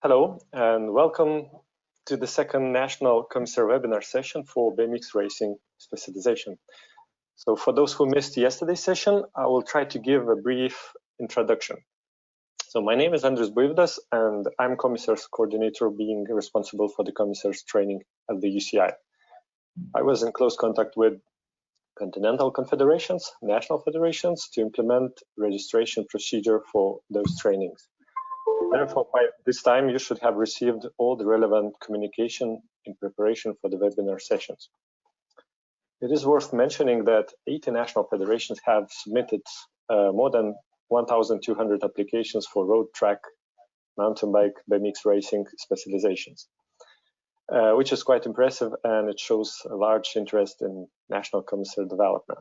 Hello and welcome to the second National Commissaire Webinar session for BMX Racing Specialization. So for those who missed yesterday's session, I will try to give a brief introduction. So my name is Andris Buivdas and I'm Commissaire's coordinator, being responsible for the Commissaire's training at the UCI. I was in close contact with continental confederations, national federations to implement registration procedure for those trainings. Therefore, by this time, you should have received all the relevant communication in preparation for the webinar sessions. It is worth mentioning that 80 national federations have submitted more than 1,200 applications for road, track, mountain bike, BMX racing specializations, which is quite impressive, and it shows a large interest in national commissary development.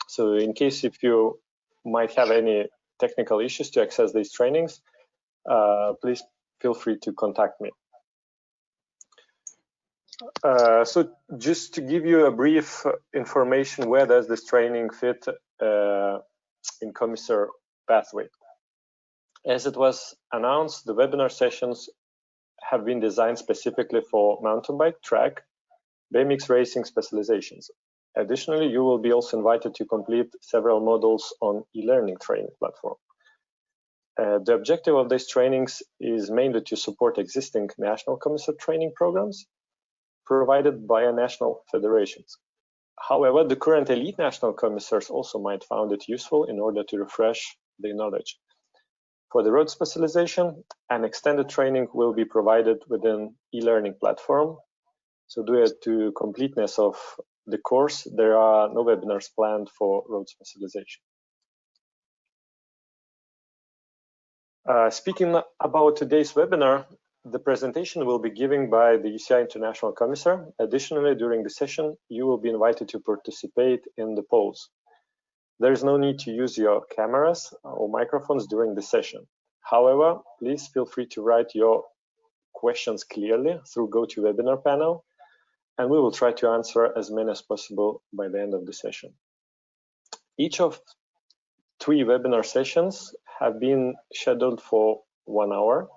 So in case if you might have any technical issues to access these trainings, please feel free to contact me. So just to give you a brief information, where does this training fit in Commissaire pathway? As it was announced, the webinar sessions have been designed specifically for mountain bike, track, BMX racing specializations. Additionally, you will be also invited to complete several modules on e-learning training platform. The objective of these trainings is mainly to support existing national commissar training programs provided by national federations. However, the current elite national commissars also might find it useful in order to refresh their knowledge. For the road specialization, an extended training will be provided within e-learning platform. So due to completeness of the course, there are no webinars planned for road specialization. Speaking about today's webinar, the presentation will be given by the UCI International Commissaire. Additionally, during the session, you will be invited to participate in the polls. There is no need to use your cameras or microphones during the session. However, please feel free to write your questions clearly through GoToWebinar panel, and we will try to answer as many as possible by the end of the session. Each of 3 webinar sessions have been scheduled for 1 hour,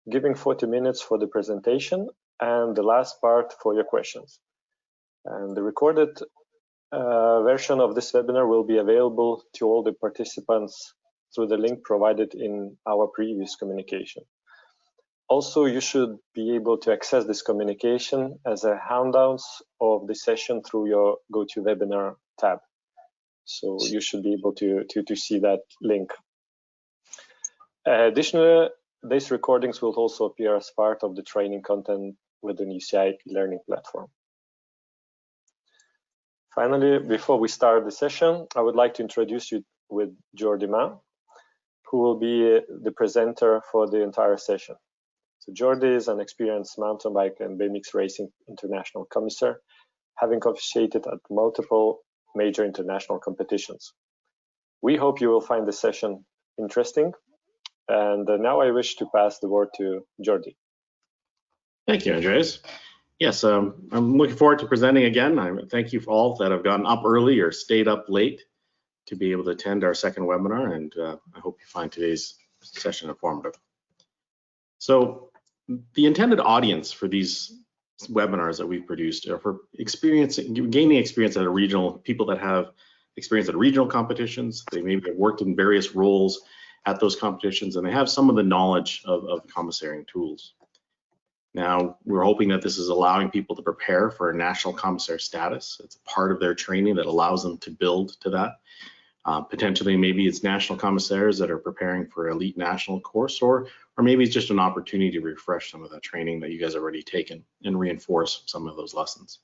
giving 40 minutes for the presentation and the last part for your questions. And the recorded version of this webinar will be available to all the participants through the link provided in our previous communication. Also, you should be able to access this communication as a handouts of the session through your GoToWebinar tab. So you should be able to see that link. Additionally, these recordings will also appear as part of the training content within UCI learning platform. Finally, before we start the session, I would like to introduce you with Jordi Ma, who will be the presenter for the entire session. So Jordi is an experienced mountain bike and BMX racing international commissaire, having officiated at multiple major international competitions. We hope you will find the session interesting. And now I wish to pass the word to Jordi. Thank you, Andreas. Yes, I'm looking forward to presenting again. I thank you for all that have gotten up early or stayed up late to be able to attend our second webinar, and I hope you find today's session informative. So the intended audience for these webinars that we've produced are for gaining experience at a regional, people that have experience at regional competitions. They maybe have worked in various roles at those competitions, and they have some of the knowledge of commissarying tools. Now, we're hoping that this is allowing people to prepare for a national commissaire status. It's a part of their training that allows them to build to that. Potentially, maybe it's national commissaires that are preparing for elite national course, or maybe it's just an opportunity to refresh some of that training that you guys have already taken and reinforce some of those lessons.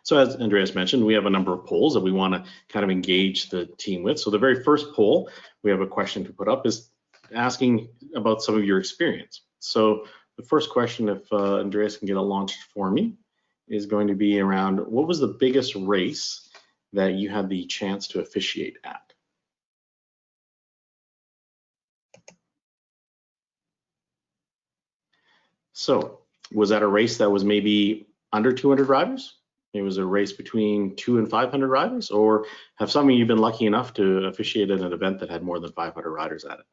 So as Andreas mentioned, we have a number of polls that we want to kind of engage the team with. So the very first poll, we have a question to put up, is asking about some of your experience. So the first question, if Andreas can get it launched for me, is going to be around what was the biggest race that you had the chance to officiate at? So was that a race that was maybe under 200 riders? It was a race between 200 and 500 riders, or have some of you been lucky enough to officiate at an event that had more than 500 riders at it?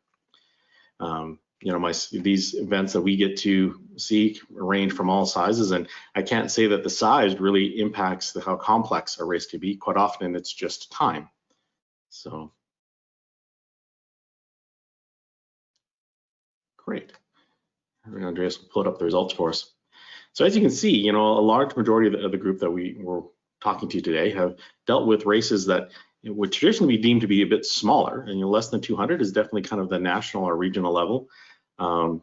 you know, these events that we get to see range from all sizes, and I can't say that the size really impacts how complex a race can be. Quite often it's just time. So great. Andreas will put up the results for us. So as you can see, you know, a large majority of the group that we were talking to today have dealt with races that would traditionally be deemed to be a bit smaller, and, you know, less than 200 is definitely kind of the national or regional level.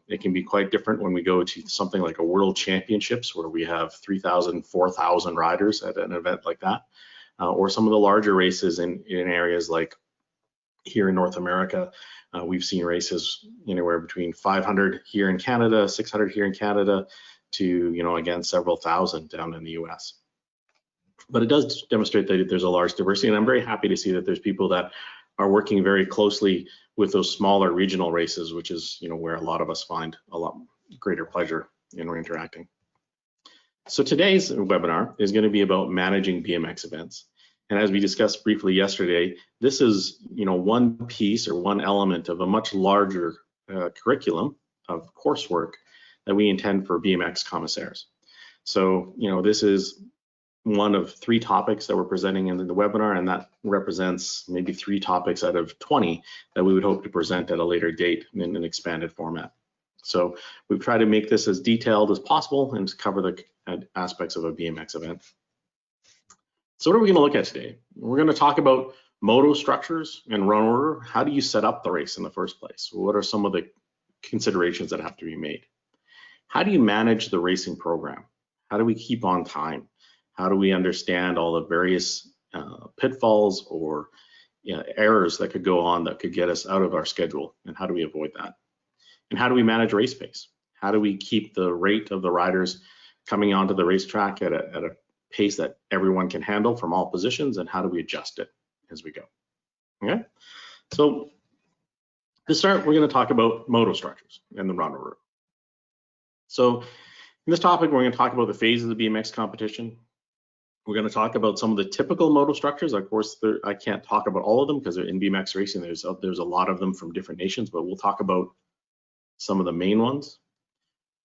It can be quite different when we go to something like a World Championships, where we have 3,000, 4,000 riders at an event like that, or some of the larger races in areas like here in North America. We've seen races anywhere between 500 here in Canada, 600 here in Canada, to, you know, again, several thousand down in the US. But it does demonstrate that there's a large diversity, and I'm very happy to see that there's people that are working very closely with those smaller regional races, which is, you know, where a lot of us find a lot greater pleasure in interacting. So today's webinar is going to be about managing BMX events. And as we discussed briefly yesterday, this is, you know, one piece or one element of a much larger curriculum of coursework that we intend for BMX commissaires. So, you know, this is one of 3 topics that we're presenting in the webinar, and that represents maybe 3 topics out of 20 that we would hope to present at a later date in an expanded format. So we've tried to make this as detailed as possible and to cover the aspects of a BMX event. So what are we going to look at today? We're going to talk about moto structures and run order. How do you set up the race in the first place? What are some of the considerations that have to be made? How do you manage the racing program? How do we keep on time? How do we understand all the various pitfalls or, you know, errors that could go on that could get us out of our schedule? And how do we avoid that? And how do we manage race pace? How do we keep the rate of the riders coming onto the racetrack at a pace that everyone can handle from all positions? And how do we adjust it as we go? Okay, so to start, we're going to talk about moto structures and the run order. So in this topic, we're going to talk about the phases of the BMX competition. We're going to talk about some of the typical moto structures. Of course, I can't talk about all of them because in BMX racing, there's a lot of them from different nations, but we'll talk about some of the main ones.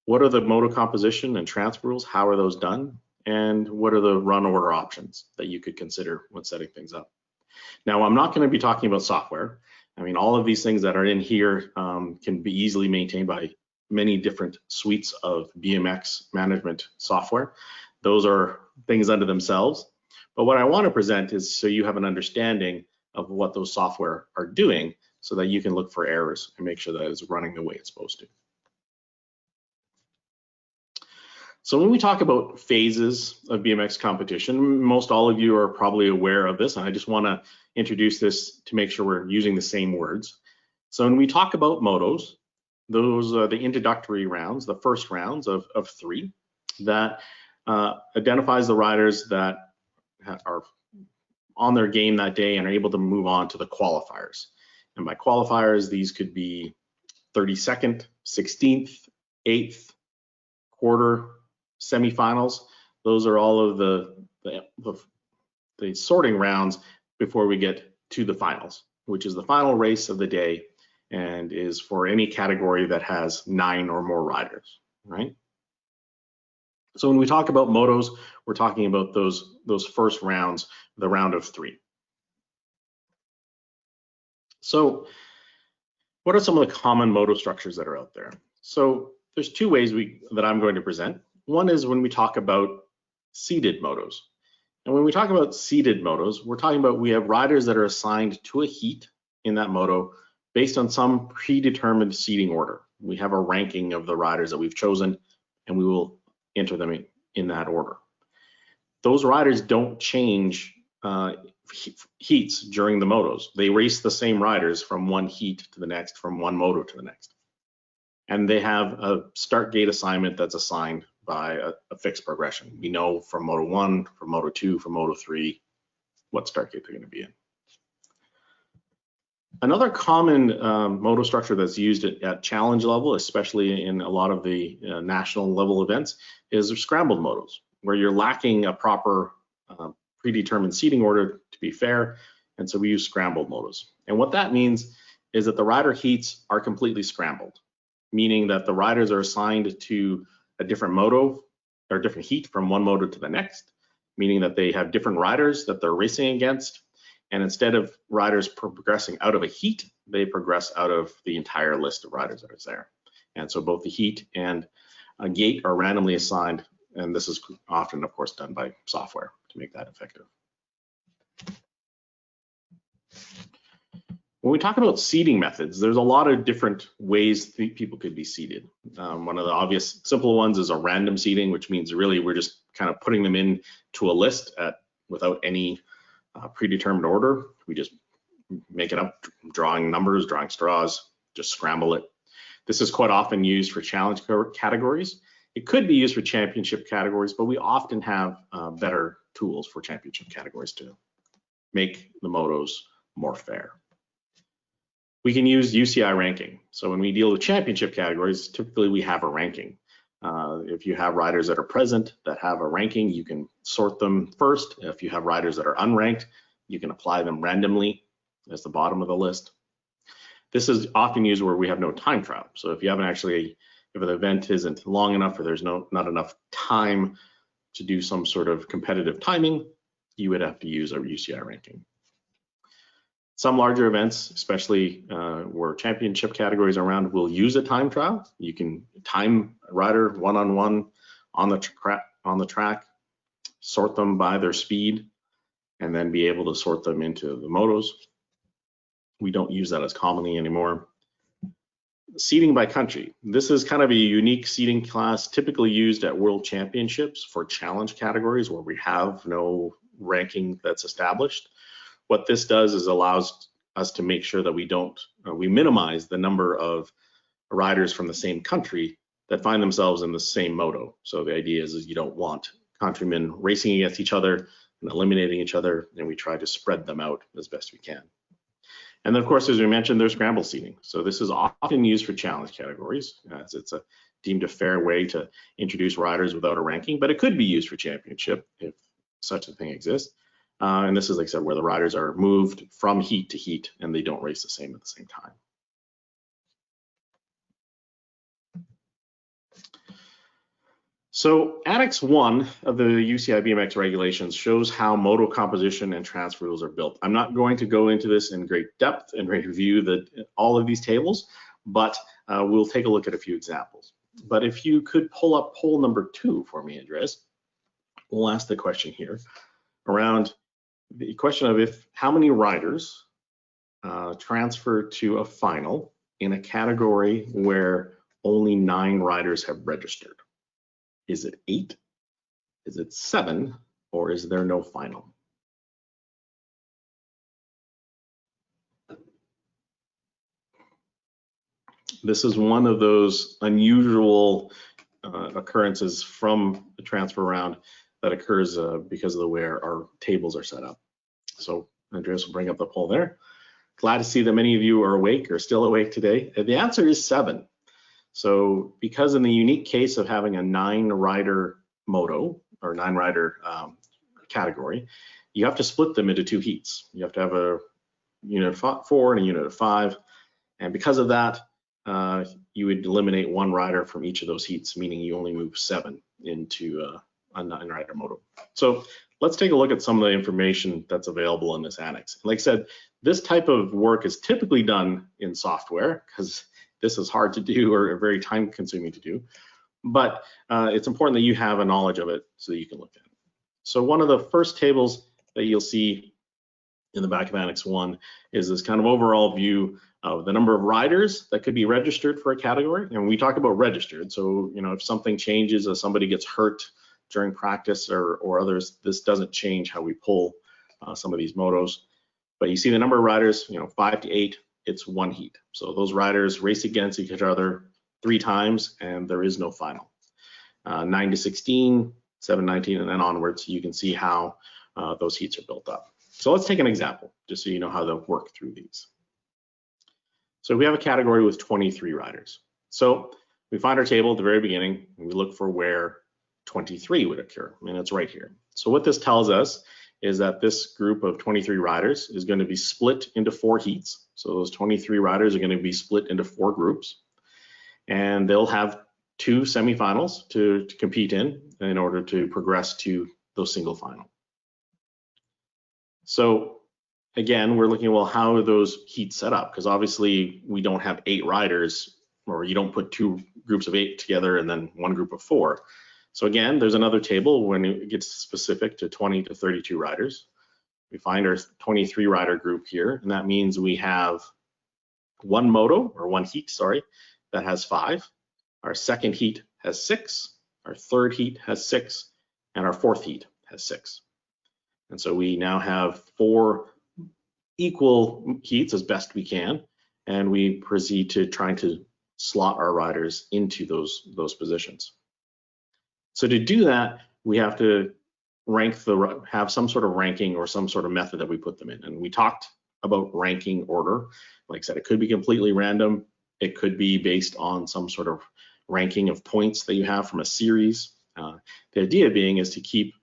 What are the moto composition and transfer rules? How are those done? And what are the run order options that you could consider when setting things up? Now, I'm not going to be talking about software. I mean, all of these things that are in here can be easily maintained by many different suites of BMX management software. Those are things unto themselves. But what I want to present is so you have an understanding of what those software are doing so that you can look for errors and make sure that it's running the way it's supposed to. So when we talk about phases of BMX competition, most all of you are probably aware of this, and I just want to introduce this to make sure we're using the same words. So when we talk about motos, those are the introductory rounds, the first rounds of 3 that identifies the riders that are on their game that day and are able to move on to the qualifiers. And by qualifiers, these could be 32nd, 16th, 8th, quarter, semifinals. Those are all of the sorting rounds before we get to the finals, which is the final race of the day and is for any category that has 9 or more riders, right? So when we talk about motos, we're talking about those first rounds, the round of 3. So what are some of the common moto structures that are out there? So there's 2 ways that I'm going to present. One is when we talk about seeded motos. And when we talk about seeded motos, we're talking about we have riders that are assigned to a heat in that moto based on some predetermined seeding order. We have a ranking of the riders that we've chosen, and we will enter them in that order. Those riders don't change heats during the motos. They race the same riders from one heat to the next, from one moto to the next. And they have a start gate assignment that's assigned by a fixed progression. We know from Moto 1, from Moto 2, from Moto 3, what start gate they're going to be in. Another common moto structure that's used at challenge level, especially in a lot of the national level events, is scrambled motos, where you're lacking a proper predetermined seating order to be fair, and so we use scrambled motos. And what that means is that the rider heats are completely scrambled. meaning that the riders are assigned to a different moto or different heat from one moto to the next, meaning that they have different riders that they're racing against. And instead of riders progressing out of a heat, they progress out of the entire list of riders that is there. And so both the heat and a gate are randomly assigned, and this is often, of course, done by software to make that effective. When we talk about seeding methods, there's a lot of different ways people could be seeded. One of the obvious simple ones is a random seeding, which means really we're just kind of putting them into a list without any predetermined order. We just make it up, drawing numbers, drawing straws, just scramble it. This is quite often used for challenge categories. It could be used for championship categories, but we often have better tools for championship categories to make the motos more fair. We can use UCI ranking. So when we deal with championship categories, typically we have a ranking. If you have riders that are present that have a ranking, you can sort them first. If you have riders that are unranked, you can apply them randomly as the bottom of the list. This is often used where we have no time trial. So if you haven't actually, if an event isn't long enough or there's not enough time to do some sort of competitive timing, you would have to use a UCI ranking. Some larger events, especially where championship categories are around, will use a time trial. You can time a rider one-on-one on the track, sort them by their speed, and then be able to sort them into the motos. We don't use that as commonly anymore. Seeding by country. This is kind of a unique seeding class typically used at world championships for challenge categories where we have no ranking that's established. What this does is allows us to make sure that we minimize the number of riders from the same country that find themselves in the same moto. So the idea is you don't want countrymen racing against each other and eliminating each other, and we try to spread them out as best we can. And then, of course, as we mentioned, there's scramble seeding. So this is often used for challenge categories, as it's deemed a fair way to introduce riders without a ranking, but it could be used for championship if such a thing exists. And this is, like I said, where the riders are moved from heat to heat and they don't race the same at the same time. So Annex 1 of the UCI BMX regulations shows how moto composition and transfer rules are built. I'm not going to go into this in great depth and review all of these tables, but we'll take a look at a few examples. But if you could pull up poll number 2 for me, Andres, we'll ask the question here around the question of how many riders transfer to a final in a category where only 9 riders have registered. Is it 8? Is it 7? Or is there no final? This is one of those unusual occurrences from the transfer round that occurs because of the way our tables are set up. So Andreas will bring up the poll there. Glad to see that many of you are awake or still awake today. The answer is 7. So because in the unique case of having a 9-rider moto or 9-rider category, you have to split them into 2 heats. You have to have a unit of 4 and a unit of 5. And because of that, you would eliminate 1 rider from each of those heats, meaning you only move 7 into a 9-rider moto. So let's take a look at some of the information that's available in this annex. Like I said, this type of work is typically done in software because this is hard to do or very time consuming to do, but it's important that you have a knowledge of it so that you can look at it. So one of the first tables that you'll see in the back of Annex 1 is this kind of overall view of the number of riders that could be registered for a category. And we talk about registered, so if something changes or somebody gets hurt during practice or others, this doesn't change how we pull some of these motos. But you see the number of riders, 5 to 8, it's 1 heat. So those riders race against each other 3 times and there is no final. 9 to 16, 7, 19, and then onwards, you can see how those heats are built up. So let's take an example, just so you know how to work through these. So we have a category with 23 riders. So we find our table at the very beginning and we look for where 23 would occur, and it's right here. So what this tells us is that this group of 23 riders is going to be split into 4 heats. So those 23 riders are going to be split into 4 groups. and they'll have 2 semifinals to compete in order to progress to those single final. So again, we're looking at, well, how are those heats set up? Because obviously we don't have 8 riders, or you don't put 2 groups of 8 together and then 1 group of 4. So again, there's another table when it gets specific to 20 to 32 riders. We find our 23 rider group here, and that means we have 1 moto, or 1 heat, sorry, that has 5. Our second heat has 6. Our third heat has 6, and our fourth heat has 6. And so we now have 4 equal heats as best we can, and we proceed to trying to slot our riders into those positions. So to do that, we have to have some sort of ranking or some sort of method that we put them in. And we talked about ranking order. Like I said, it could be completely random. It could be based on some sort of ranking of points that you have from a series. The idea being is to keep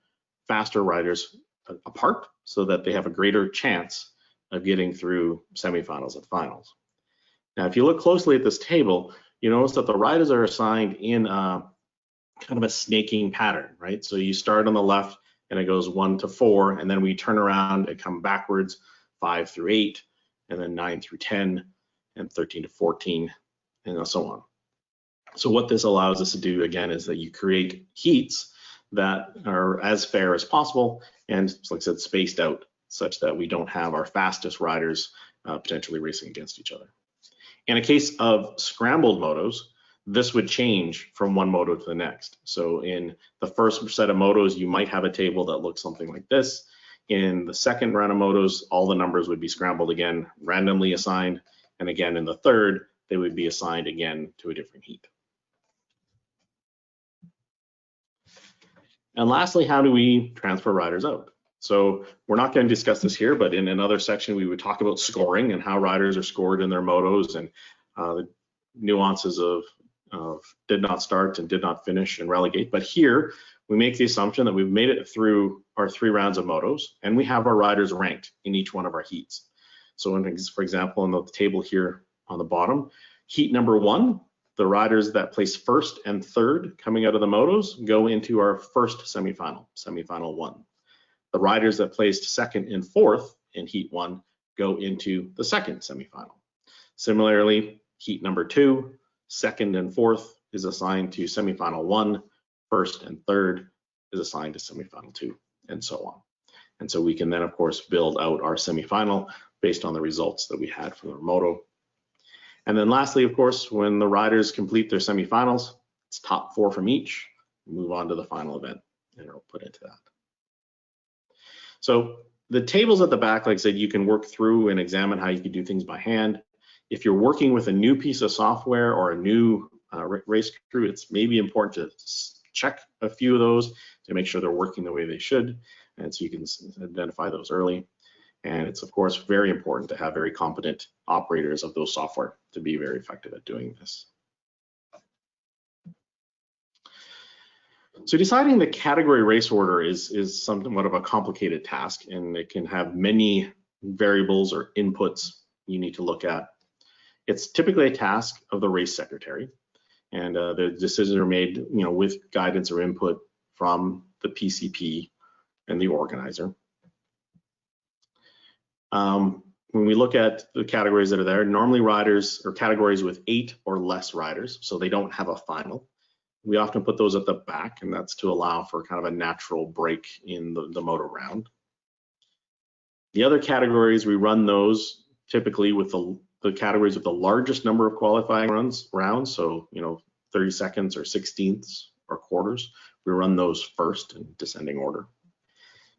faster riders apart so that they have a greater chance of getting through semifinals and finals. Now, if you look closely at this table, you notice that the riders are assigned in kind of a snaking pattern, right? So you start on the left and it goes 1 to 4, and then we turn around and come backwards 5 through 8, and then 9 through 10, and 13 to 14, and so on. So what this allows us to do, again, is that you create heats that are as fair as possible, and like I said, spaced out such that we don't have our fastest riders potentially racing against each other. In a case of scrambled motos, this would change from one moto to the next. So in the first set of motos, you might have a table that looks something like this. In the second round of motos, all the numbers would be scrambled again, randomly assigned. And again, in the third, they would be assigned again to a different heat. And lastly, how do we transfer riders out? So we're not going to discuss this here, but in another section, we would talk about scoring and how riders are scored in their motos, and the nuances of did not start and did not finish and relegate. But here, we make the assumption that we've made it through our 3 rounds of motos, and we have our riders ranked in each one of our heats. So for example, in the table here on the bottom, heat number 1, the riders that place first and third coming out of the motos go into our first semifinal, semifinal 1. The riders that placed second and fourth in heat 1 go into the second semifinal. Similarly, heat number 2, second and fourth is assigned to semifinal 1, first and third is assigned to semifinal 2, and so on. And so we can then, of course, build out our semifinal based on the results that we had from our moto. And then lastly, of course, when the riders complete their semifinals, it's top 4 from each, move on to the final event, and it'll put into that. So the tables at the back, like I said, you can work through and examine how you can do things by hand. If you're working with a new piece of software or a new race crew, it's maybe important to check a few of those to make sure they're working the way they should, and so you can identify those early. And it's, of course, very important to have very competent operators of those software to be very effective at doing this. So deciding the category race order is somewhat of a complicated task, and it can have many variables or inputs you need to look at. It's typically a task of the race secretary, and the decisions are made, with guidance or input from the PCP and the organizer. When we look at the categories that are there, normally riders or categories with 8 or less riders, so they don't have a final. We often put those at the back, and that's to allow for kind of a natural break in the moto round. The other categories, we run those typically with the categories with the largest number of qualifying rounds, so 30 seconds or 16ths or quarters. We run those first in descending order.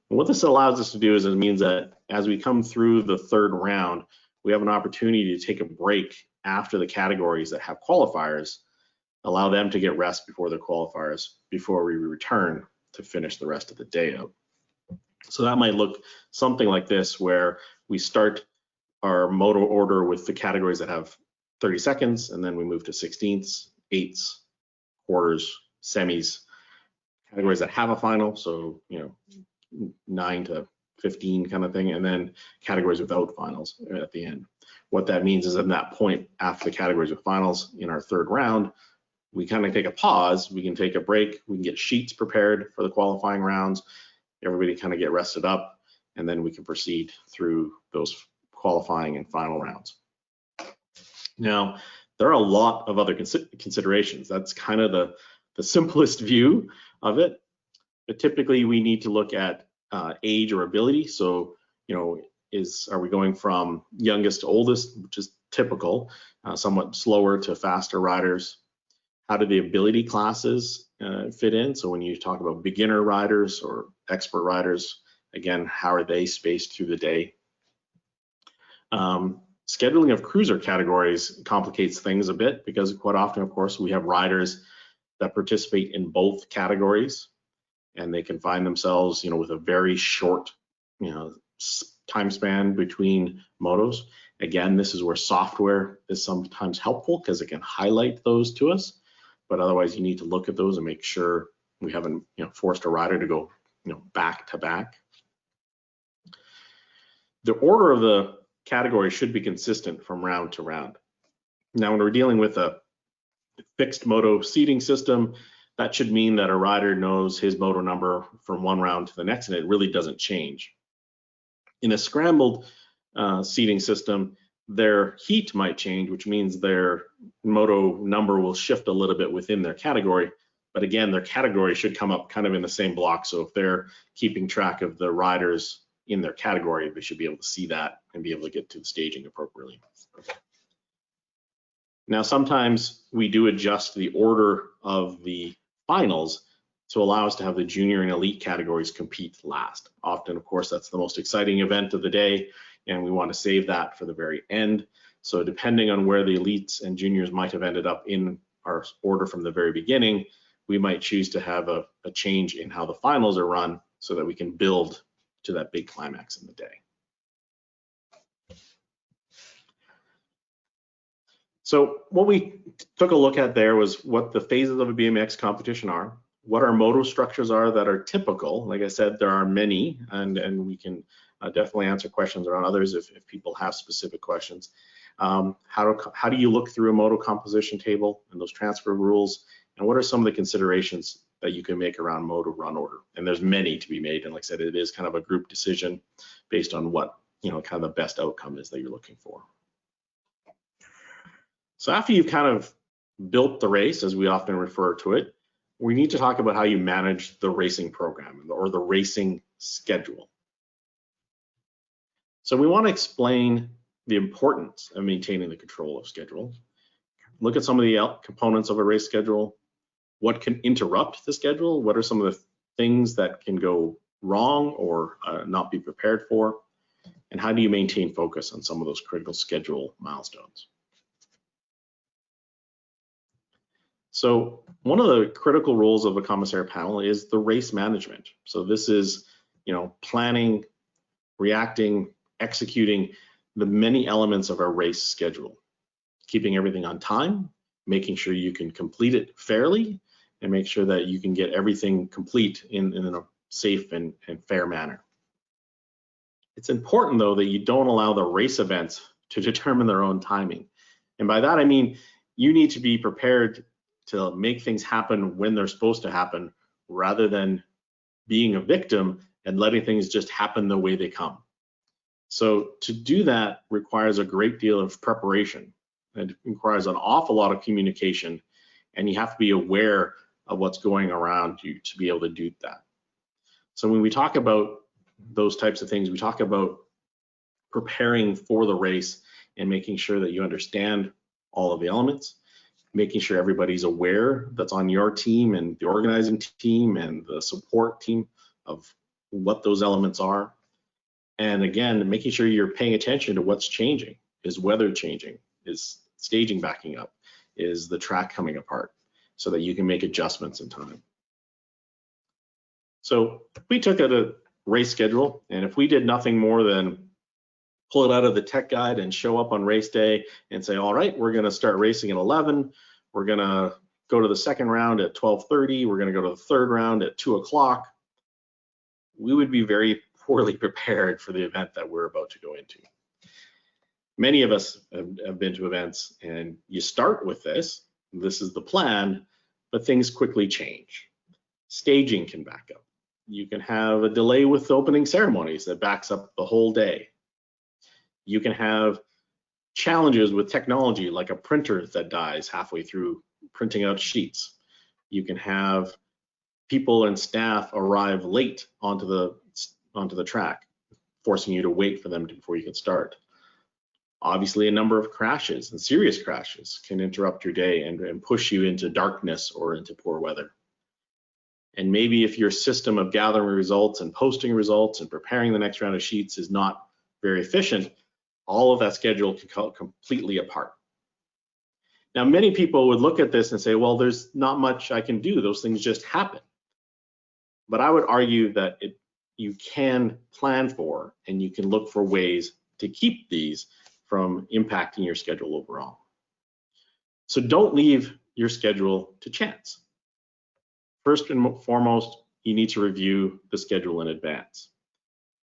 And what this allows us to do is it means that as we come through the third round, we have an opportunity to take a break after the categories that have qualifiers, allow them to get rest before their qualifiers, before we return to finish the rest of the day out. So that might look something like this, where we start our moto order with the categories that have 30 seconds, and then we move to 16ths, 8ths, quarters, semis, categories that have a final, so 9 to 15 kind of thing, and then categories without finals at the end. What that means is at that point after the categories of finals in our third round, we kind of take a pause, we can take a break, we can get sheets prepared for the qualifying rounds, everybody kind of get rested up, and then we can proceed through those qualifying and final rounds. Now, there are a lot of other considerations. That's kind of the simplest view of it, but typically we need to look at age or ability. So, you know, are we going from youngest to oldest, which is typical, somewhat slower to faster riders? How do the ability classes fit in? So when you talk about beginner riders or expert riders, again, how are they spaced through the day? Scheduling of cruiser categories complicates things a bit because quite often, of course, we have riders that participate in both categories, and they can find themselves, you know, with a very short, you know, time span between motos. Again, this is where software is sometimes helpful because it can highlight those to us, but otherwise you need to look at those and make sure we haven't, you know, forced a rider to go, you know, back to back. The order of the category should be consistent from round to round. Now, when we're dealing with a fixed moto seating system, that should mean that a rider knows his moto number from one round to the next, and it really doesn't change. In a scrambled seating system, their heat might change, which means their moto number will shift a little bit within their category. But again, their category should come up kind of in the same block. So if they're keeping track of the riders in their category, they should be able to see that and be able to get to the staging appropriately. Now, sometimes we do adjust the order of the finals to allow us to have the junior and elite categories compete last. Often, of course, that's the most exciting event of the day, and we want to save that for the very end. So depending on where the elites and juniors might have ended up in our order from the very beginning, we might choose to have a change in how the finals are run so that we can build to that big climax in the day. So what we took a look at there was what the phases of a BMX competition are, what our moto structures are that are typical. Like I said, there are many, and we can definitely answer questions around others if people have specific questions. How do you look through a moto composition table and those transfer rules, and what are some of the considerations that you can make around moto run order? And there's many to be made, and like I said, it is kind of a group decision based on what, you know, kind of the best outcome is that you're looking for. So after you've kind of built the race, as we often refer to it, we need to talk about how you manage the racing program or the racing schedule. So we want to explain the importance of maintaining the control of schedule, look at some of the components of a race schedule, what can interrupt the schedule, what are some of the things that can go wrong or not be prepared for, and how do you maintain focus on some of those critical schedule milestones. So one of the critical roles of a commissary panel is the race management. So this is, you know, planning, reacting, executing the many elements of a race schedule, keeping everything on time, making sure you can complete it fairly, and make sure that you can get everything complete in a safe and fair manner. It's important, though, that you don't allow the race events to determine their own timing. And by that, I mean, you need to be prepared to make things happen when they're supposed to happen, rather than being a victim and letting things just happen the way they come. So to do that requires a great deal of preparation. It requires an awful lot of communication, and you have to be aware of what's going around you to be able to do that. So when we talk about those types of things, we talk about preparing for the race and making sure that you understand all of the elements, making sure everybody's aware that's on your team and the organizing team and the support team of what those elements are. And again, making sure you're paying attention to what's changing. Is weather changing? Is staging backing up? Is the track coming apart? So that you can make adjustments in time. So we took a race schedule, and if we did nothing more than pull it out of the tech guide and show up on race day and say, all right, we're going to start racing at 11. We're going to go to the second round at 12:30. We're going to go to the third round at 2 o'clock. We would be very poorly prepared for the event that we're about to go into. Many of us have been to events and you start with this is the plan, but things quickly change. Staging can back up. You can have a delay with opening ceremonies that backs up the whole day. You can have challenges with technology, like a printer that dies halfway through printing out sheets. You can have people and staff arrive late onto the track, forcing you to wait for them before you can start. Obviously, a number of crashes and serious crashes can interrupt your day and push you into darkness or into poor weather. And maybe if your system of gathering results and posting results and preparing the next round of sheets is not very efficient, all of that schedule can come completely apart. Now, many people would look at this and say, well, there's not much I can do. Those things just happen. But I would argue that you can plan for and you can look for ways to keep these from impacting your schedule overall. So don't leave your schedule to chance. First and foremost, you need to review the schedule in advance.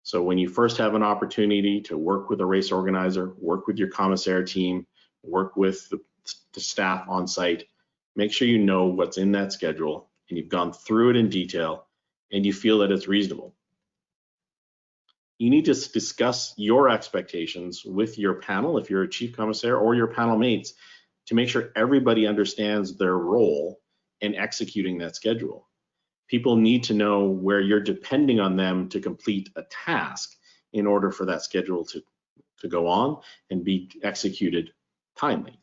So when you first have an opportunity to work with a race organizer, work with your commissaire team, work with the staff on site, make sure you know what's in that schedule and you've gone through it in detail and you feel that it's reasonable. You need to discuss your expectations with your panel, if you're a chief commissaire, or your panel mates, to make sure everybody understands their role in executing that schedule. People need to know where you're depending on them to complete a task in order for that schedule to go on and be executed timely.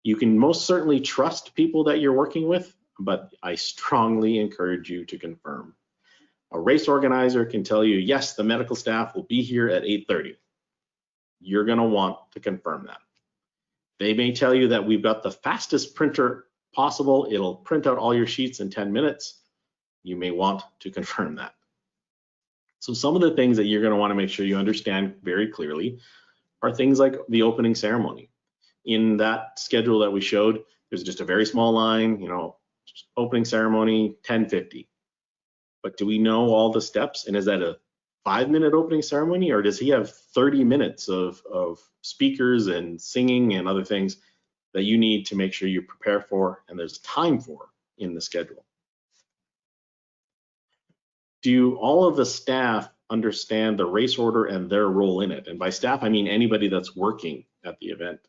You can most certainly trust people that you're working with, but I strongly encourage you to confirm. A race organizer can tell you, yes, the medical staff will be here at 8:30. You're going to want to confirm that. They may tell you that we've got the fastest printer possible. It'll print out all your sheets in 10 minutes. You may want to confirm that. So some of the things that you're going to want to make sure you understand very clearly are things like the opening ceremony. In that schedule that we showed, there's just a very small line, opening ceremony, 10:50. But do we know all the steps? And is that a 5-minute opening ceremony, or does he have 30 minutes of speakers and singing and other things that you need to make sure you prepare for and there's time for in the schedule? Do all of the staff understand the race order and their role in it? And by staff, I mean anybody that's working at the event.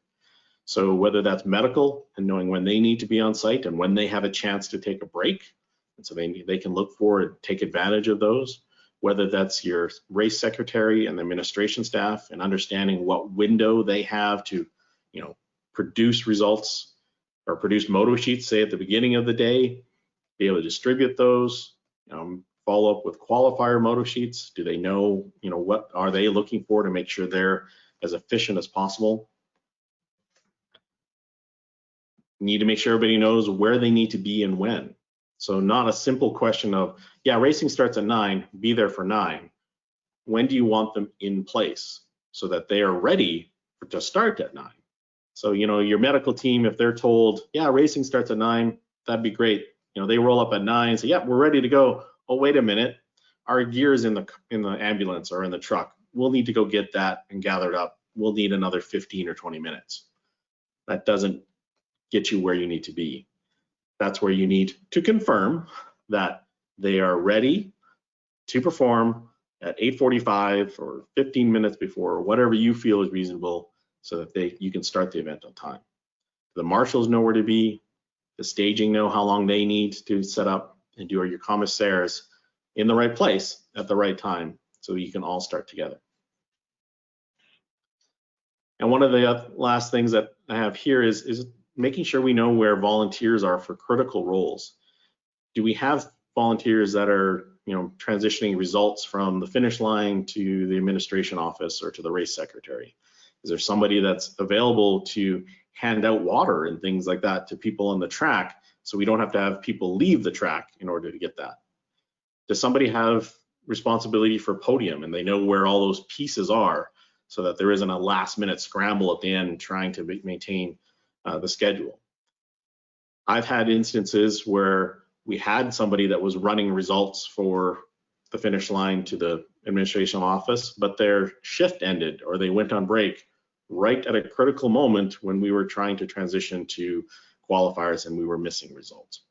So whether that's medical and knowing when they need to be on site and when they have a chance to take a break, and so they can look for and take advantage of those, whether that's your race secretary and the administration staff and understanding what window they have to, produce results or produce moto sheets, say at the beginning of the day, be able to distribute those, follow up with qualifier moto sheets. Do they know, what are they looking for to make sure they're as efficient as possible? You need to make sure everybody knows where they need to be and when. So not a simple question of, yeah, racing starts at 9, be there for 9. When do you want them in place so that they are ready to start at 9? So, your medical team, if they're told, yeah, racing starts at 9, that'd be great. They roll up at 9 and say, yeah, we're ready to go. Oh, wait a minute, our gear is in the ambulance or in the truck. We'll need to go get that and gather it up. We'll need another 15 or 20 minutes. That doesn't get you where you need to be. That's where you need to confirm that they are ready to perform at 8:45 or 15 minutes before, or whatever you feel is reasonable, so that you can start the event on time. The marshals know where to be, the staging know how long they need to set up, and you are your commissaires in the right place at the right time so you can all start together. And one of the last things that I have here is making sure we know where volunteers are for critical roles. Do we have volunteers that are, transitioning results from the finish line to the administration office or to the race secretary? Is there somebody that's available to hand out water and things like that to people on the track so we don't have to have people leave the track in order to get that? Does somebody have responsibility for podium and they know where all those pieces are so that there isn't a last-minute scramble at the end trying to maintain the schedule? I've had instances where we had somebody that was running results for the finish line to the administration office, but their shift ended or they went on break right at a critical moment when we were trying to transition to qualifiers and we were missing results.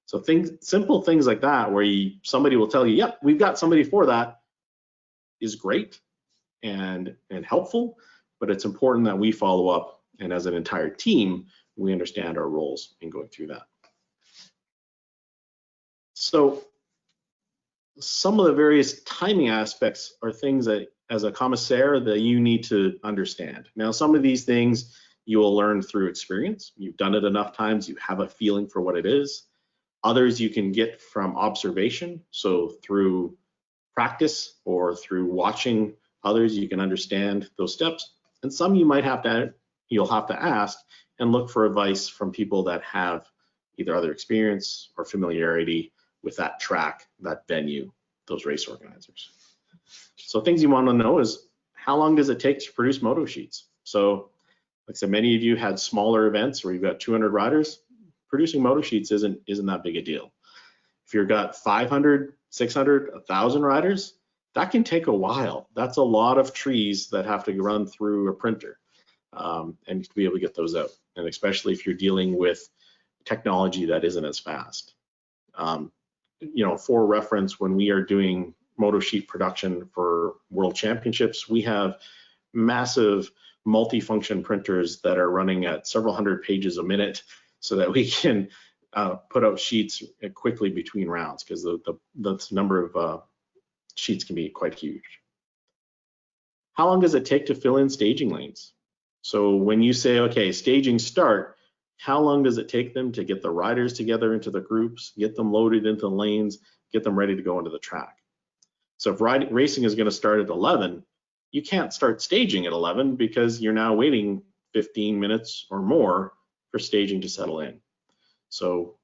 So simple things like that where somebody will tell you, yep, we've got somebody for that, is great and helpful, but it's important that we follow up, and as an entire team, we understand our roles in going through that. So some of the various timing aspects are things that as a commissaire that you need to understand. Now, some of these things you will learn through experience. You've done it enough times, you have a feeling for what it is. Others you can get from observation. So through practice or through watching others, you can understand those steps. And some you'll have to ask and look for advice from people that have either other experience or familiarity with that track, that venue, those race organizers. So things you want to know is how long does it take to produce moto sheets? So like I said, many of you had smaller events where you've got 200 riders. Producing moto sheets isn't that big a deal. If you've got 500, 600, 1,000 riders, that can take a while. That's a lot of trees that have to run through a printer and to be able to get those out. And especially if you're dealing with technology that isn't as fast. You know, for reference, when we are doing moto sheet production for world championships, we have massive multifunction printers that are running at several hundred pages a minute so that we can put out sheets quickly between rounds, because the number of sheets can be quite huge. How long does it take to fill in staging lanes? So when you say, okay, staging start, how long does it take them to get the riders together into the groups, get them loaded into the lanes, get them ready to go into the track? So if racing is going to start at 11, you can't start staging at 11 because you're now waiting 15 minutes or more for staging to settle in. So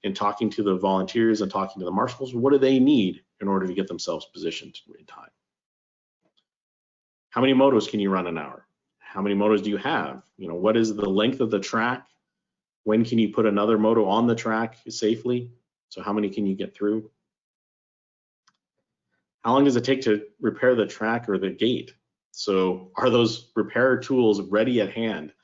in talking to the volunteers and talking to the marshals, what do they need in order to get themselves positioned in time? How many motos can you run an hour? How many motos do you have? You know, what is the length of the track? When can you put another moto on the track safely? So how many can you get through? How long does it take to repair the track or the gate? So are those repair tools ready at hand?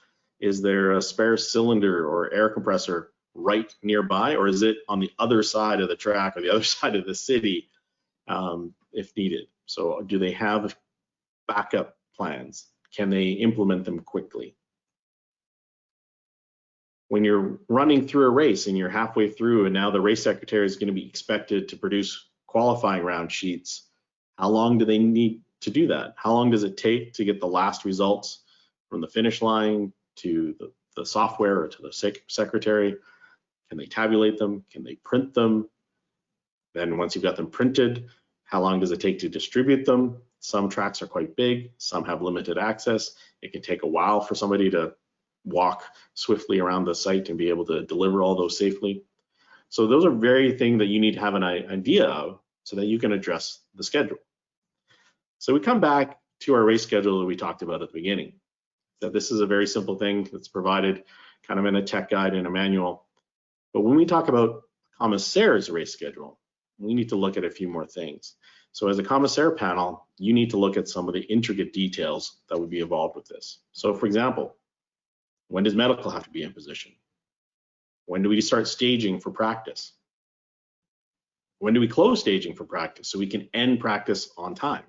Is there a spare cylinder or air compressor right nearby, or is it on the other side of the track or the other side of the city if needed? So do they have backup plans? Can they implement them quickly? When you're running through a race and you're halfway through and now the race secretary is going to be expected to produce qualifying round sheets, how long do they need to do that? How long does it take to get the last results from the finish line to the software or to the secretary? Can they tabulate them? Can they print them? Then once you've got them printed, how long does it take to distribute them? Some tracks are quite big, some have limited access. It can take a while for somebody to walk swiftly around the site and be able to deliver all those safely. So those are very things that you need to have an idea of so that you can address the schedule. So we come back to our race schedule that we talked about at the beginning. That this is a very simple thing that's provided kind of in a tech guide and a manual. But when we talk about commissaire's race schedule, we need to look at a few more things. So as a commissaire panel, you need to look at some of the intricate details that would be involved with this. So for example, when does medical have to be in position? When do we start staging for practice? When do we close staging for practice so we can end practice on time?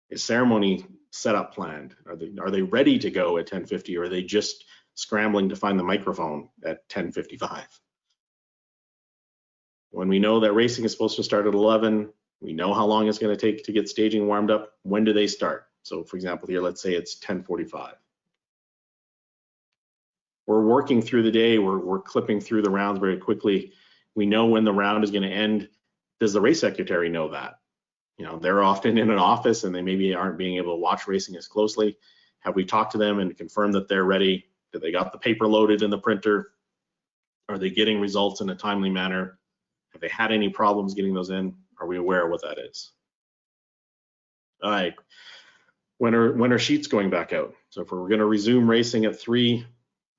Is ceremony setup planned? Are they ready to go at 10:50, or are they just scrambling to find the microphone at 10:55? When we know that racing is supposed to start at 11, we know how long it's going to take to get staging warmed up. When do they start? So for example, here, let's say it's 10:45. We're working through the day, we're clipping through the rounds very quickly. We know when the round is going to end. Does the race secretary know that? You know, they're often in an office and they maybe aren't being able to watch racing as closely. Have we talked to them and confirmed that they're ready? That they got the paper loaded in the printer? Are they getting results in a timely manner? Have they had any problems getting those in? Are we aware of what that is? All right, when are sheets going back out? So if we're going to resume racing at 3,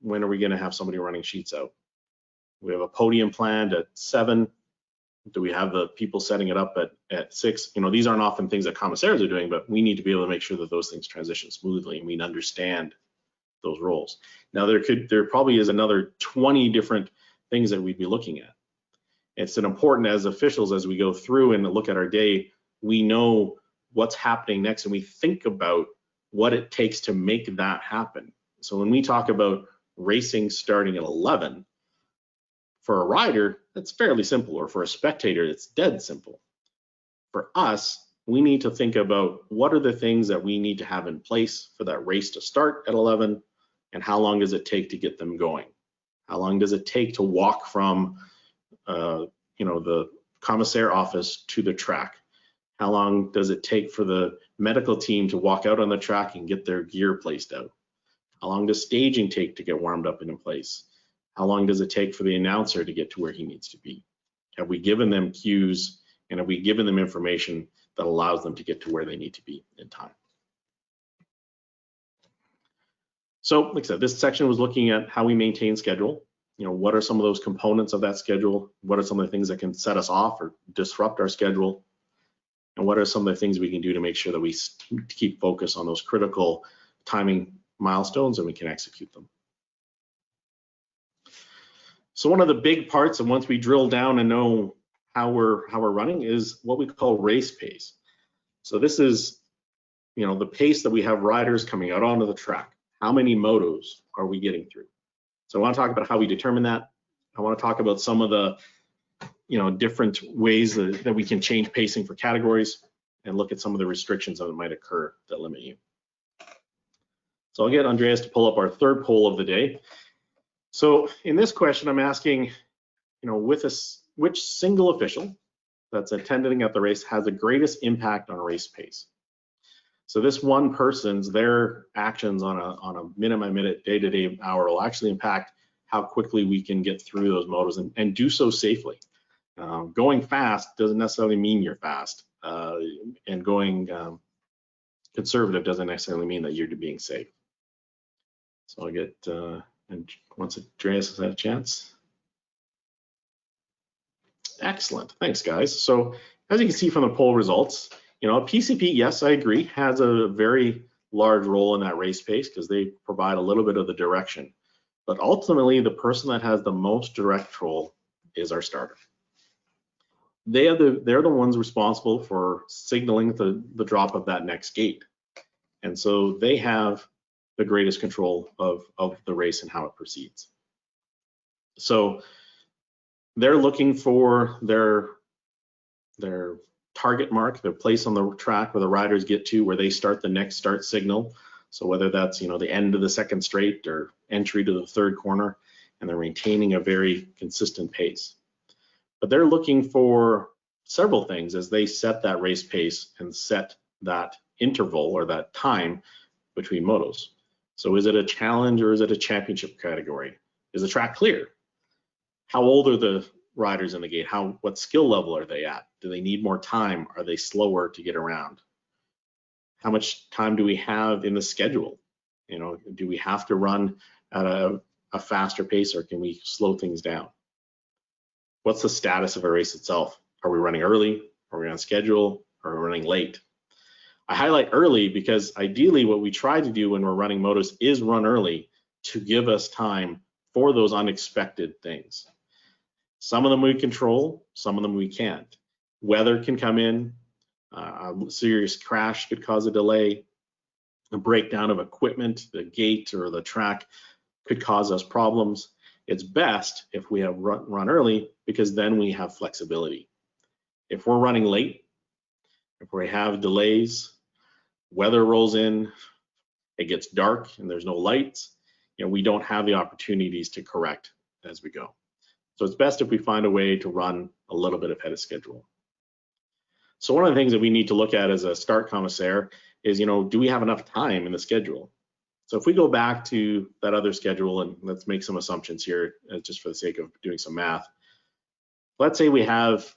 when are we going to have somebody running sheets out? We have a podium planned at 7. Do we have the people setting it up at 6? You know, these aren't often things that commissaires are doing, but we need to be able to make sure that those things transition smoothly and we understand those roles. Now there probably is another 20 different things that we'd be looking at. It's important as officials, as we go through and look at our day, we know what's happening next and we think about what it takes to make that happen. So when we talk about racing starting at 11, for a rider, that's fairly simple, or for a spectator, it's dead simple. For us, we need to think about what are the things that we need to have in place for that race to start at 11, and how long does it take to get them going? How long does it take to walk from you know, the commissaire office to the track? How long does it take for the medical team to walk out on the track and get their gear placed out? How long does staging take to get warmed up and in place? How long does it take for the announcer to get to where he needs to be? Have we given them cues, and have we given them information that allows them to get to where they need to be in time? So, like I said, this section was looking at how we maintain schedule. You know, what are some of those components of that schedule? What are some of the things that can set us off or disrupt our schedule? And what are some of the things we can do to make sure that we keep focus on those critical timing milestones and we can execute them? So one of the big parts, and once we drill down and know how we're running, is what we call race pace. So this is, you know, the pace that we have riders coming out onto the track. How many motos are we getting through? So I want to talk about how we determine that. I want to talk about some of the, you know, different ways that we can change pacing for categories, and look at some of the restrictions that might occur that limit you. So I'll get Andreas to pull up our third poll of the day. So in this question, I'm asking, you know, which single official that's attending at the race has the greatest impact on race pace? So this one person's, their actions on a minute by minute, day to day, hour will actually impact how quickly we can get through those motos and do so safely. Going fast doesn't necessarily mean you're fast, and going conservative doesn't necessarily mean that you're being safe. So I'll get, and once Andreas has had a chance. Excellent, thanks guys. So as you can see from the poll results, you know, a PCP, yes, I agree, has a very large role in that race pace because they provide a little bit of the direction. But ultimately, the person that has the most direct role is our starter. They're the ones responsible for signaling the drop of that next gate. And so they have the greatest control of the race and how it proceeds. So they're looking for their target mark, their place on the track where the riders get to, where they start the next start signal. So whether that's, you know, the end of the second straight or entry to the third corner, and they're maintaining a very consistent pace. But they're looking for several things as they set that race pace and set that interval or that time between motos. So is it a challenge or is it a championship category? Is the track clear? How old are the riders in the gate? What skill level are they at? Do they need more time? Are they slower to get around? How much time do we have in the schedule? You know, do we have to run at a faster pace, or can we slow things down? What's the status of a race itself? Are we running early? Are we on schedule? Are we running late? I highlight early because ideally what we try to do when we're running motos is run early to give us time for those unexpected things. Some of them we control, some of them we can't. Weather can come in, a serious crash could cause a delay, a breakdown of equipment, the gate or the track could cause us problems. It's best if we have run early because then we have flexibility. If we're running late, if we have delays, weather rolls in, it gets dark and there's no lights, you know, we don't have the opportunities to correct as we go. So it's best if we find a way to run a little bit ahead of schedule. So one of the things that we need to look at as a start commissaire is, you know, do we have enough time in the schedule? So if we go back to that other schedule, and let's make some assumptions here, just for the sake of doing some math. Let's say we have,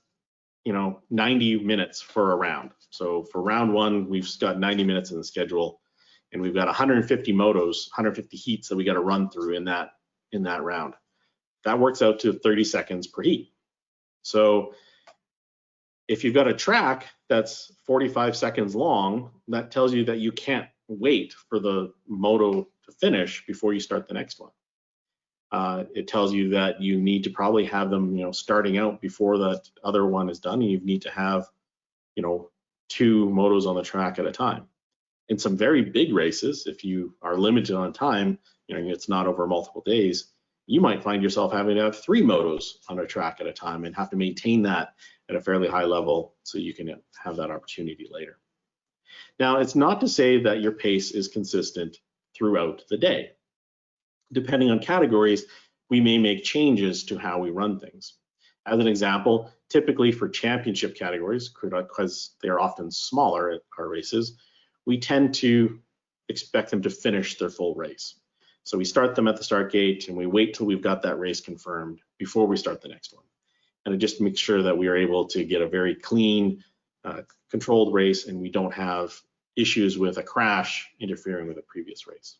you know, 90 minutes for a round. So for round one, we've got 90 minutes in the schedule, and we've got 150 motos, 150 heats that we got to run through in that round. That works out to 30 seconds per heat. So If you've got a track that's 45 seconds long, that tells you that you can't wait for the moto to finish before you start the next one. It tells you that you need to probably have them, starting out before that other one is done, and you need to have, 2 motos on the track at a time. In some very big races, if you are limited on time, it's not over multiple days, you might find yourself having to have 3 motos on a track at a time and have to maintain that at a fairly high level so you can have that opportunity later. Now, it's not to say that your pace is consistent throughout the day. Depending on categories, we may make changes to how we run things. As an example, typically for championship categories, because they are often smaller at our races, we tend to expect them to finish their full race. So we start them at the start gate and we wait till we've got that race confirmed before we start the next one. And it just makes sure that we are able to get a very clean, controlled race, and we don't have issues with a crash interfering with a previous race.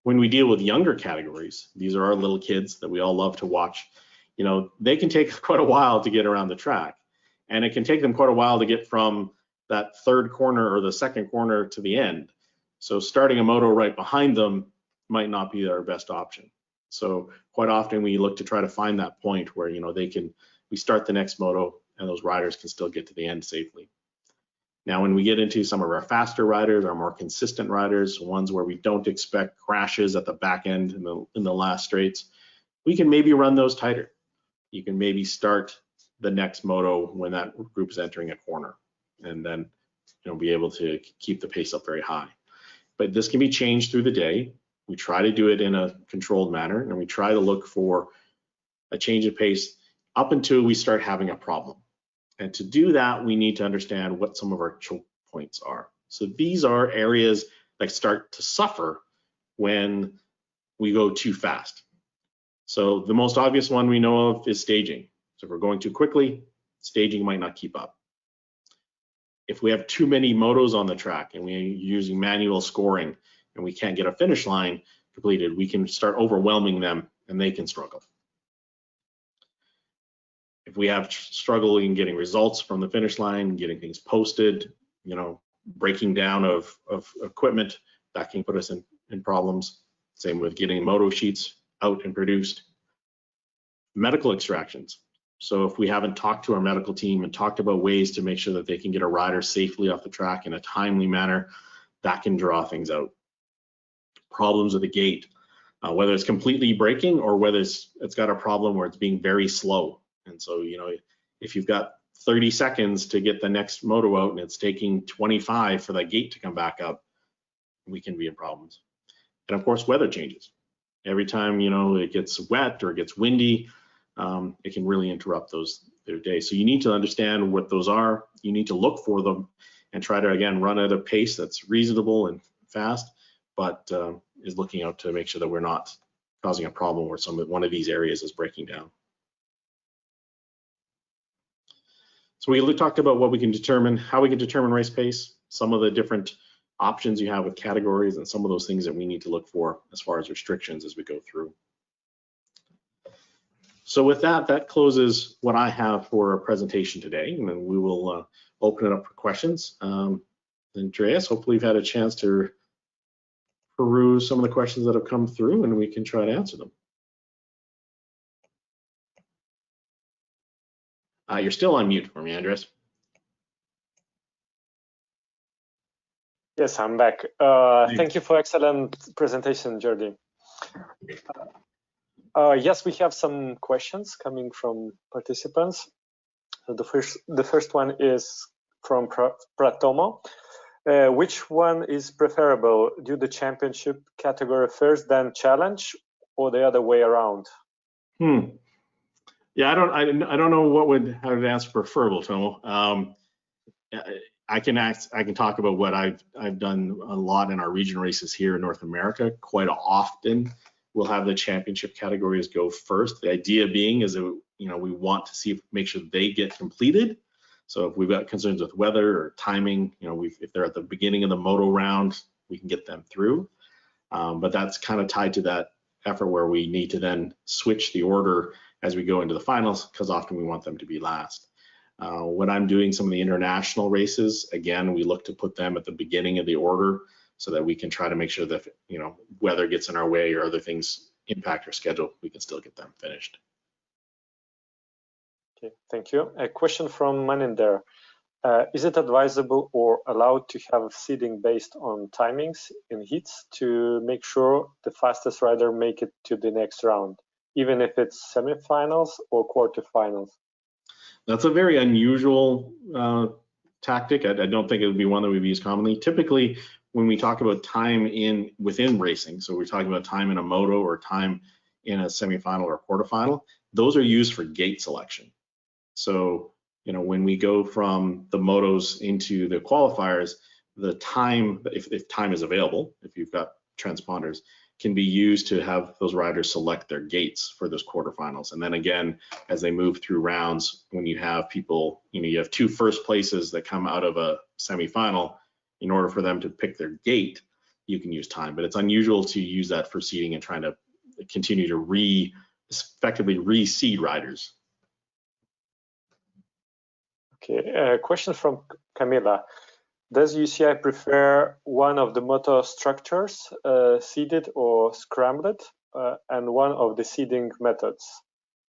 When we deal with younger categories, these are our little kids that we all love to watch. They can take quite a while to get around the track, and it can take them quite a while to get from that third corner or the second corner to the end. So starting a moto right behind them might not be our best option. So quite often we look to try to find that point where we start the next moto and those riders can still get to the end safely. Now, when we get into some of our faster riders, our more consistent riders, ones where we don't expect crashes at the back end in the last straights, we can maybe run those tighter. You can maybe start the next moto when that group is entering a corner, and then be able to keep the pace up very high. But this can be changed through the day. We try to do it in a controlled manner, and we try to look for a change of pace up until we start having a problem. And to do that, we need to understand what some of our choke points are. So these are areas that start to suffer when we go too fast. So the most obvious one we know of is staging. So if we're going too quickly, staging might not keep up. If we have too many motos on the track and we're using manual scoring and we can't get a finish line completed, we can start overwhelming them and they can struggle. If we have struggle in getting results from the finish line, getting things posted, breaking down of equipment, that can put us in problems. Same with getting moto sheets out and produced. Medical extractions. So if we haven't talked to our medical team and talked about ways to make sure that they can get a rider safely off the track in a timely manner, that can draw things out. Problems with the gate, whether it's completely breaking or whether it's got a problem where it's being very slow. And so, if you've got 30 seconds to get the next moto out and it's taking 25 for that gate to come back up, we can be in problems. And of course, weather changes. Every time, it gets wet or it gets windy, it can really interrupt their day. So you need to understand what those are. You need to look for them and try to, again, run at a pace that's reasonable and fast, but is looking out to make sure that we're not causing a problem where one of these areas is breaking down. So we talked about what we can determine, how we can determine race pace, some of the different options you have with categories, and some of those things that we need to look for as far as restrictions as we go through. So with that closes what I have for our presentation today, and then we will open it up for questions. Andreas, hopefully you've had a chance to peruse some of the questions that have come through, and we can try to answer them. You're still on mute for me, Andreas. Yes, I'm back. Thank you for excellent presentation, Jordi. Yes, we have some questions coming from participants. So the first one is from Pratomo. Which one is preferable? Do the championship category first, then challenge, or the other way around? Yeah, I don't know how to answer preferable, Tomo. I can talk about what I've done a lot in our region races here in North America. Quite often, we'll have the championship categories go first. The idea being is that we want to make sure they get completed. So if we've got concerns with weather or timing, if they're at the beginning of the moto round, we can get them through. But that's kind of tied to that effort where we need to then switch the order as we go into the finals, because often we want them to be last. When I'm doing some of the international races, again, we look to put them at the beginning of the order so that we can try to make sure that, you know, weather gets in our way or other things impact our schedule, we can still get them finished. Okay, thank you. A question from Maninder. Is it advisable or allowed to have seeding based on timings in heats to make sure the fastest rider make it to the next round, even if it's semifinals or quarterfinals? That's a very unusual tactic. I don't think it would be one that we've used commonly. Typically, when we talk about time within racing, so we're talking about time in a moto or time in a semifinal or quarterfinal, those are used for gate selection. So, you know, when we go from the motos into the qualifiers, the time, if time is available, if you've got transponders, can be used to have those riders select their gates for those quarterfinals. And then again, as they move through rounds, when you have people, you know, you have 2 first places that come out of a semifinal, in order for them to pick their gate, you can use time. But it's unusual to use that for seeding and trying to continue to effectively re-seed riders. Okay, a question from Camila. Does UCI prefer one of the motor structures, seeded or scrambled, and one of the seeding methods?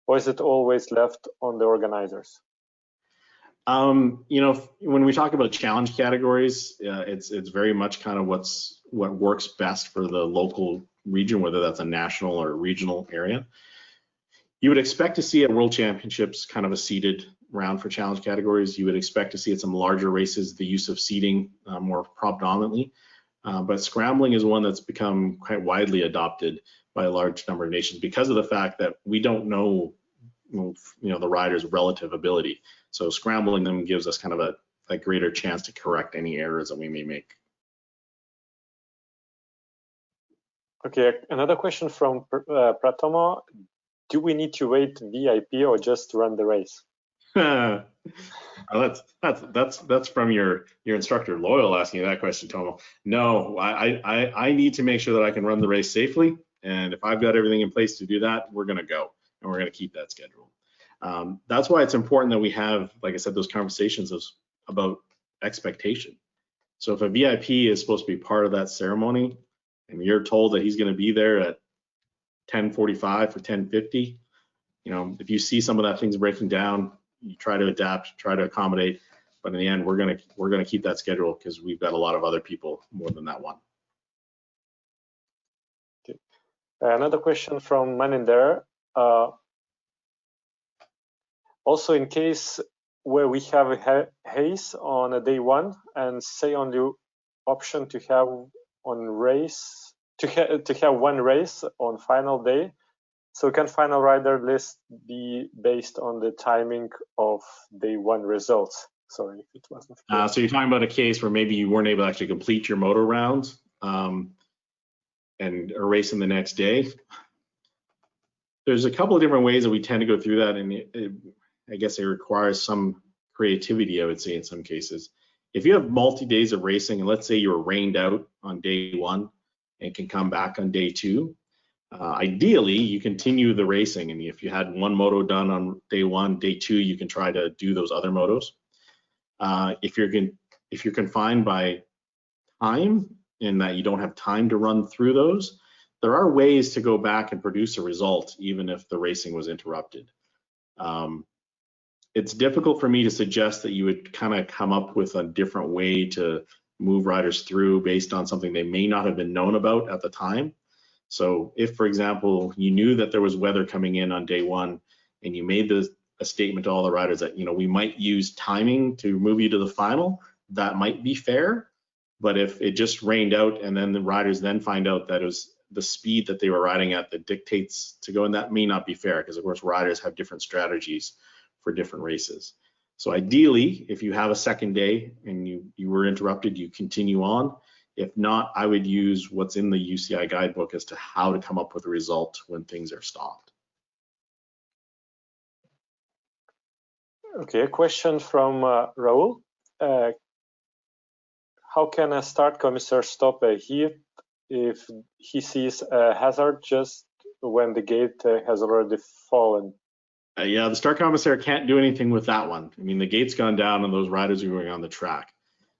Or is it always left on the organizers? You know, when we talk about challenge categories, it's very much kind of what works best for the local region, whether that's a national or regional area. You would expect to see at World Championships kind of a seeded round for challenge categories. You would expect to see at some larger races the use of seeding more predominantly, but scrambling is one that's become quite widely adopted by a large number of nations because of the fact that we don't know, you know, the rider's relative ability. So scrambling them gives us kind of a greater chance to correct any errors that we may make. Okay, another question from Pratama. Do we need to wait VIP or just run the race? That's from your instructor Loyal asking you that question, Tomo. No, I need to make sure that I can run the race safely, and if I've got everything in place to do that, we're going to go, and we're going to keep that schedule. That's why it's important that we have, like I said, those conversations about expectation. So if a VIP is supposed to be part of that ceremony, and you're told that he's going to be there at 10:45 for 10:50, you know, if you see some of that things breaking down, you try to adapt, try to accommodate, but in the end, we're gonna keep that schedule because we've got a lot of other people more than that one. Okay. Another question from Maninder. Also, in case where we have a haze on a day one and say on the option to have on race to have one race on final day, so can final rider list be based on the timing of day one results? Sorry if it wasn't clear. So you're talking about a case where maybe you weren't able to actually complete your moto rounds and are racing the next day. There's a couple of different ways that we tend to go through that, and I guess it requires some creativity, I would say, in some cases. If you have multi-days of racing, and let's say you were rained out on day one and can come back on day two, ideally you continue the racing, and if you had one moto done on day one, day two, you can try to do those other motos. If you're confined by time in that you don't have time to run through those, there are ways to go back and produce a result even if the racing was interrupted. It's difficult for me to suggest that you would kind of come up with a different way to move riders through based on something they may not have been known about at the time. So if, for example, you knew that there was weather coming in on day one and you made a statement to all the riders that, you know, we might use timing to move you to the final, that might be fair. But if it just rained out and then the riders then find out that it was the speed that they were riding at that dictates to go, and that may not be fair because, of course, riders have different strategies for different races. So ideally, if you have a second day and you were interrupted, you continue on. If not, I would use what's in the UCI guidebook as to how to come up with a result when things are stopped. Okay, a question from Raul. How can a start commissaire stop a heat if he sees a hazard just when the gate has already fallen? Yeah, the start commissaire can't do anything with that one. I mean, the gate's gone down and those riders are going on the track.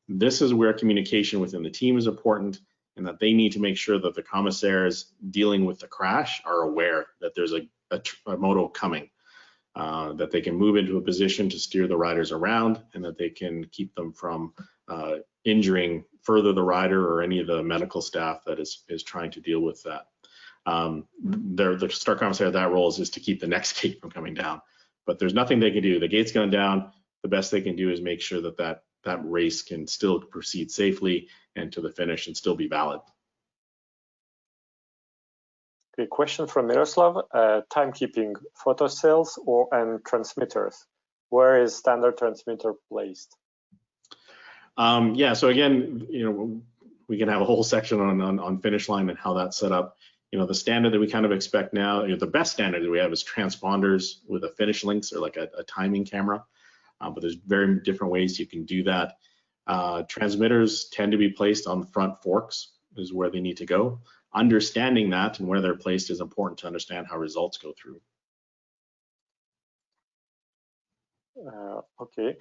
This is where communication within the team is important, and that they need to make sure that the commissaires dealing with the crash are aware that there's a moto coming, that they can move into a position to steer the riders around, and that they can keep them from injuring further the rider or any of the medical staff that is trying to deal with that. The start commissaire, that role is just to keep the next gate from coming down, but there's nothing they can do. The gate's gone down. The best they can do is make sure that that race can still proceed safely and to the finish and still be valid. Okay, question from Miroslav. Timekeeping, photo cells and transmitters. Where is standard transmitter placed? Yeah, so again, we can have a whole section on finish line and how that's set up. The standard that we kind of expect now, the best standard that we have is transponders with a finish links or like a timing camera. But there's very different ways you can do that. Transmitters tend to be placed on front forks is where they need to go. Understanding that and where they're placed is important to understand how results go through. Okay.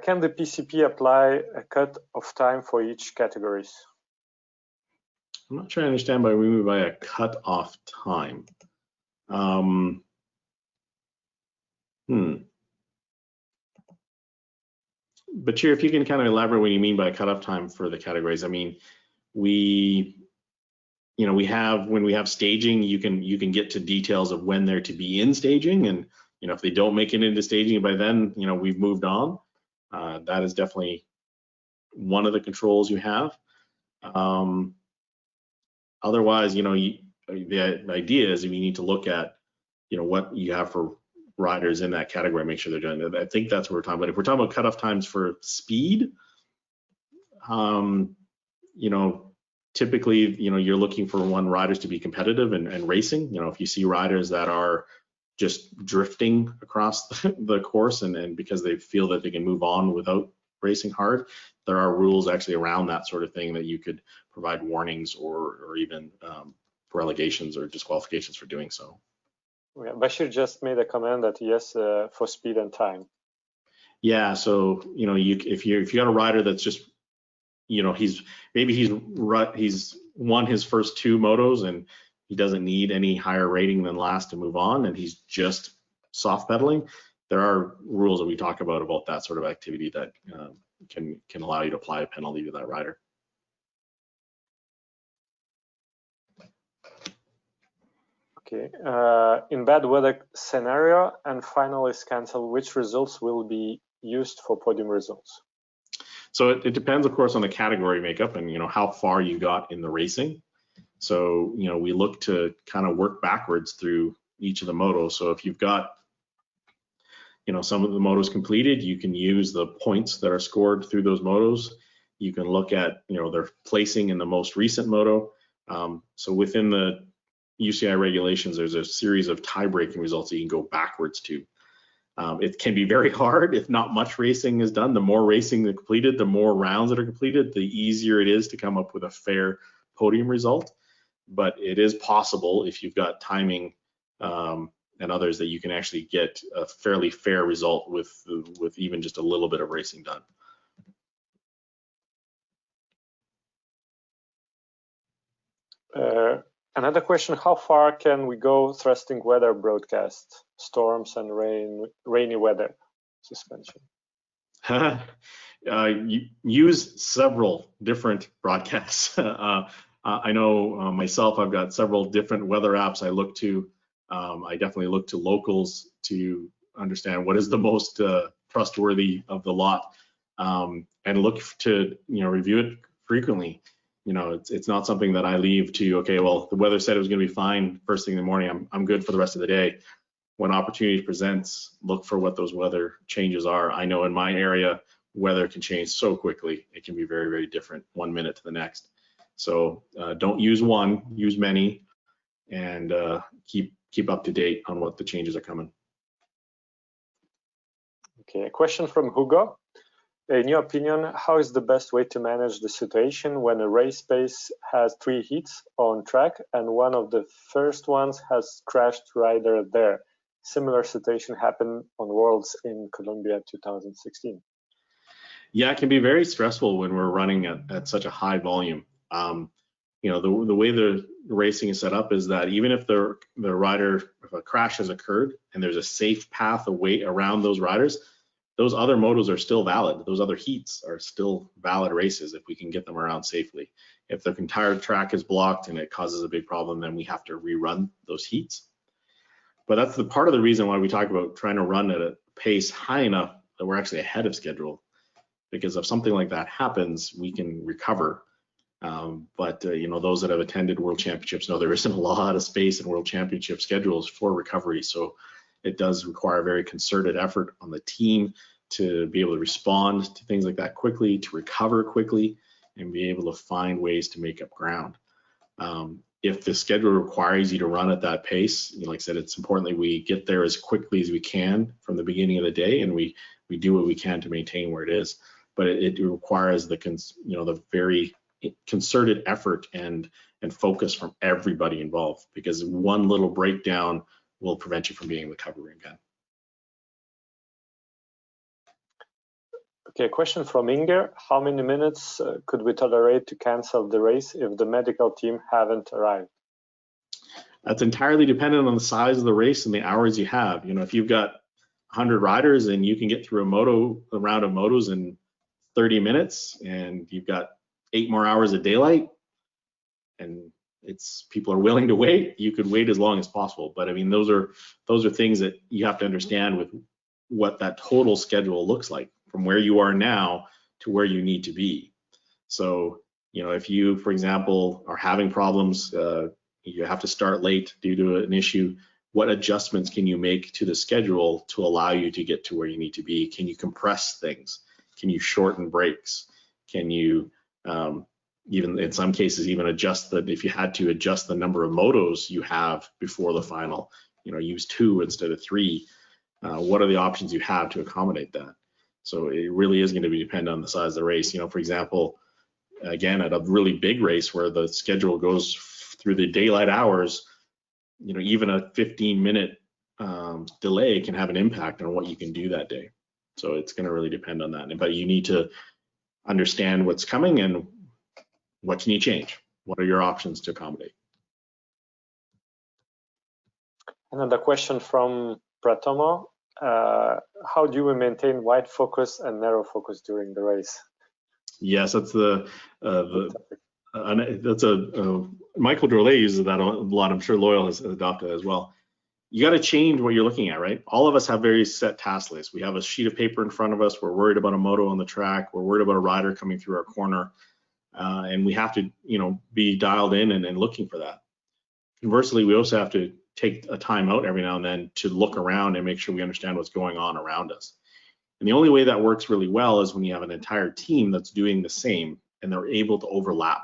Can the PCP apply a cut of time for each categories? I'm not trying to understand what we mean by a cut off time. But Cheer, if you can kind of elaborate what you mean by cutoff time for the categories. I mean, we have, when we have staging, you can get to details of when they're to be in staging, and if they don't make it into staging by then, we've moved on. That is definitely one of the controls you have. Otherwise, the idea is we need to look at what you have for riders in that category, make sure they're doing it. I think that's what we're talking about. If we're talking about cutoff times for speed, typically, you're looking for riders to be competitive and racing. If you see riders that are just drifting across the course and because they feel that they can move on without racing hard, there are rules actually around that sort of thing that you could provide warnings or even relegations or disqualifications for doing so. Yeah, Bashir just made a comment that yes, for speed and time. Yeah, so if you got a rider that's just he's won his first 2 motos and he doesn't need any higher rating than last to move on, and he's just soft pedaling, there are rules that we talk about that sort of activity that can allow you to apply a penalty to that rider. Okay, in bad weather scenario and final is cancelled, which results will be used for podium results? So it depends, of course, on the category makeup and how far you got in the racing. So we look to kind of work backwards through each of the motos. So if you've got some of the motos completed, you can use the points that are scored through those motos. You can look at their placing in the most recent moto. So within the UCI regulations, there's a series of tie-breaking results that you can go backwards to. It can be very hard if not much racing is done. The more racing that's completed, the more rounds that are completed, the easier it is to come up with a fair podium result. But it is possible if you've got timing and others that you can actually get a fairly fair result with even just a little bit of racing done. Another question, how far can we go thrusting weather broadcast, storms and rainy weather suspension? Use several different broadcasts. I know myself, I've got several different weather apps I look to. I definitely look to locals to understand what is the most trustworthy of the lot, and look to review it frequently. It's not something that I leave to, okay, well, the weather said it was going to be fine first thing in the morning, I'm good for the rest of the day. When opportunity presents, look for what those weather changes are. I know in my area, weather can change so quickly. It can be very, very different 1 minute to the next. So don't use one, use many, and keep up to date on what the changes are coming. Okay, a question from Hugo. In your opinion, how is the best way to manage the situation when a race pace has 3 heats on track and one of the first ones has crashed rider there? similar situation happened on Worlds in Colombia 2016. Yeah, it can be very stressful when we're running at such a high volume. You know, the way the racing is set up is that even if the rider, if a crash has occurred and there's a safe path away around those riders, those other motos are still valid. Those other heats are still valid races if we can get them around safely. If the entire track is blocked and it causes a big problem, then we have to rerun those heats. But that's the part of the reason why we talk about trying to run at a pace high enough that we're actually ahead of schedule. Because if something like that happens, we can recover. But you know, those that have attended World Championships know there isn't a lot of space in World Championship schedules for recovery. So it does require very concerted effort on the team to be able to respond to things like that quickly, to recover quickly, and be able to find ways to make up ground. If the schedule requires you to run at that pace, you know, like I said, it's important that we get there as quickly as we can from the beginning of the day, and we do what we can to maintain where it is. But it requires the very concerted effort and focus from everybody involved, because one little breakdown will prevent you from being able to recover again. Okay, question from Inger. How many minutes could we tolerate to cancel the race if the medical team haven't arrived? That's entirely dependent on the size of the race and the hours you have. You know, if you've got 100 riders and you can get through a round of motos in 30 minutes and you've got 8 more hours of daylight and people are willing to wait, you could wait as long as possible. But I mean, those are things that you have to understand with what that total schedule looks like from where you are now to where you need to be. So, you know, if you, for example, are having problems, you have to start late due to an issue, what adjustments can you make to the schedule to allow you to get to where you need to be? Can you compress things? Can you shorten breaks? Can you even in some cases even adjust if you had to adjust the number of motos you have before the final, you know, use 2 instead of 3. What are the options you have to accommodate that? So it really is going to be dependent on the size of the race. You know, for example, again, at a really big race where the schedule goes through the daylight hours, you know, even a 15-minute delay can have an impact on what you can do that day. So it's going to really depend on that. But you need to understand what's coming and what can you change? What are your options to accommodate? Another question from Pratomo. How do we maintain wide focus and narrow focus during the race? Yes, that's Michael Drolet uses that a lot. I'm sure Loyal has adopted it as well. You got to change what you're looking at, right? All of us have very set task lists. We have a sheet of paper in front of us. We're worried about a moto on the track. We're worried about a rider coming through our corner, and we have to, you know, be dialed in and looking for that. Conversely, we also have to take a time out every now and then to look around and make sure we understand what's going on around us. And the only way that works really well is when you have an entire team that's doing the same and they're able to overlap,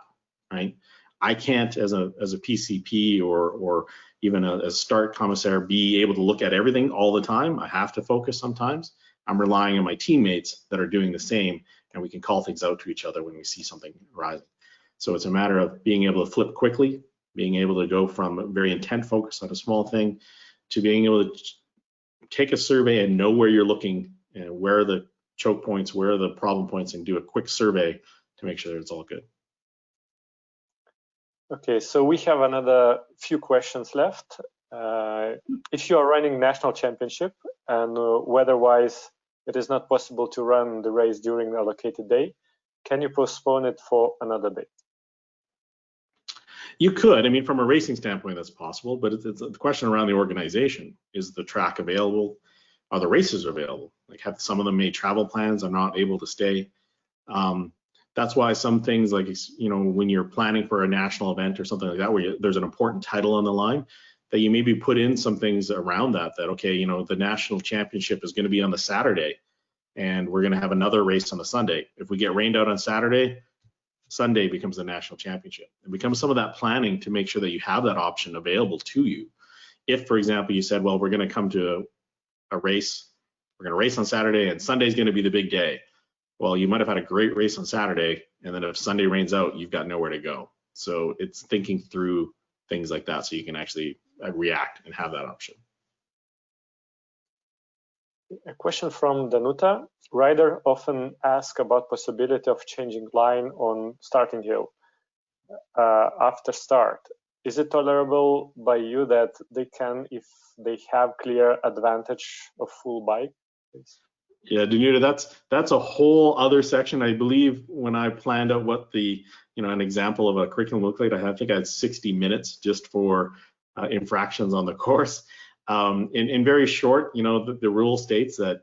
right? I can't, as a PCP or even a start commissaire, be able to look at everything all the time. I have to focus sometimes. I'm relying on my teammates that are doing the same, and we can call things out to each other when we see something arising. So it's a matter of being able to flip quickly, being able to go from a very intent focus on a small thing to being able to take a survey and know where you're looking and where are the choke points, where are the problem points, and do a quick survey to make sure that it's all good. Okay, so we have another few questions left. If you are running national championship and weather-wise it is not possible to run the race during the allocated day, can you postpone it for another day? You could. I mean, from a racing standpoint, that's possible, but it's the question around the organization. Is the track available? Are the races available? Like, have some of them made travel plans are not able to stay? That's why some things like, you know, when you're planning for a national event or something like that, where there's an important title on the line, that you maybe put in some things around that, okay, you know, the national championship is going to be on the Saturday and we're going to have another race on the Sunday. If we get rained out on Saturday, Sunday becomes the national championship. It becomes some of that planning to make sure that you have that option available to you. If, for example, you said, well, we're going to come to a race, we're going to race on Saturday and Sunday's going to be the big day. Well, you might have had a great race on Saturday, and then if Sunday rains out, you've got nowhere to go. So it's thinking through things like that so you can actually react and have that option. A question from Danuta. Rider often ask about possibility of changing line on starting hill after start. Is it tolerable by you that they can if they have clear advantage of full bike? Yeah, Danuta, that's a whole other section. I believe when I planned out what the, an example of a curriculum looked like, I think I had 60 minutes just for infractions on the course. In very short, the rule states that,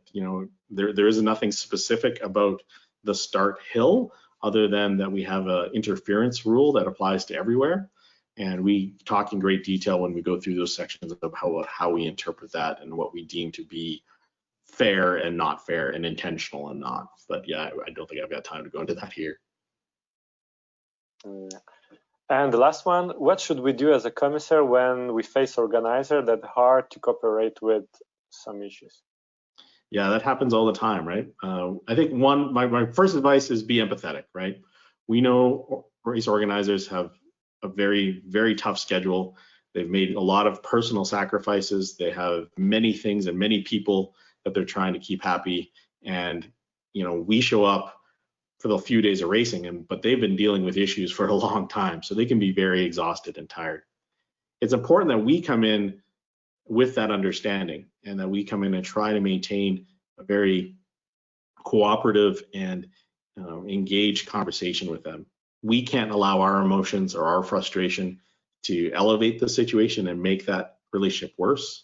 there is nothing specific about the start hill other than that we have an interference rule that applies to everywhere. And we talk in great detail when we go through those sections about how we interpret that and what we deem to be fair and not fair and intentional and not. But yeah, I don't think I've got time to go into that here. And the last one, what should we do as a commissaire when we face organizer that are hard to cooperate with some issues? Yeah, that happens all the time, right? I think my first advice is be empathetic, right? We know race organizers have a very, very tough schedule. They've made a lot of personal sacrifices. They have many things and many people that they're trying to keep happy. And, we show up for the few days of racing, but they've been dealing with issues for a long time. So they can be very exhausted and tired. It's important that we come in with that understanding and that we come in and try to maintain a very cooperative and engaged conversation with them. We can't allow our emotions or our frustration to elevate the situation and make that relationship worse.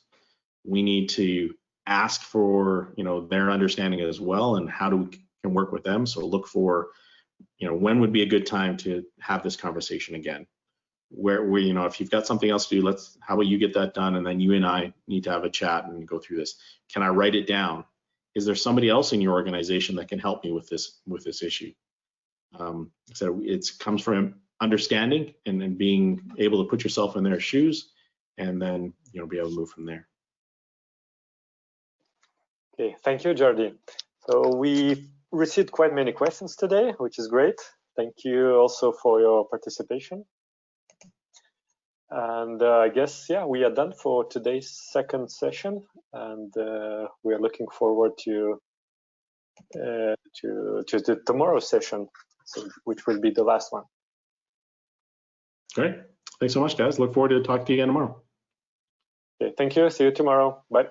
We need to ask for their understanding as well and how we can work with them. So look for when would be a good time to have this conversation again, where if you've got something else to do, how about you get that done, and then you and I need to have a chat and go through this. Can I write it down? Is there somebody else in your organization that can help me with this issue? So it comes from understanding and then being able to put yourself in their shoes, and then be able to move from there. Okay, thank you, Jordi. So we received quite many questions today, which is great. Thank you also for your participation. And I guess, yeah, we are done for today's second session, and we are looking forward to tomorrow's session, which will be the last one. Great. Thanks so much, guys. Look forward to talking to you again tomorrow. Okay, thank you. See you tomorrow. Bye.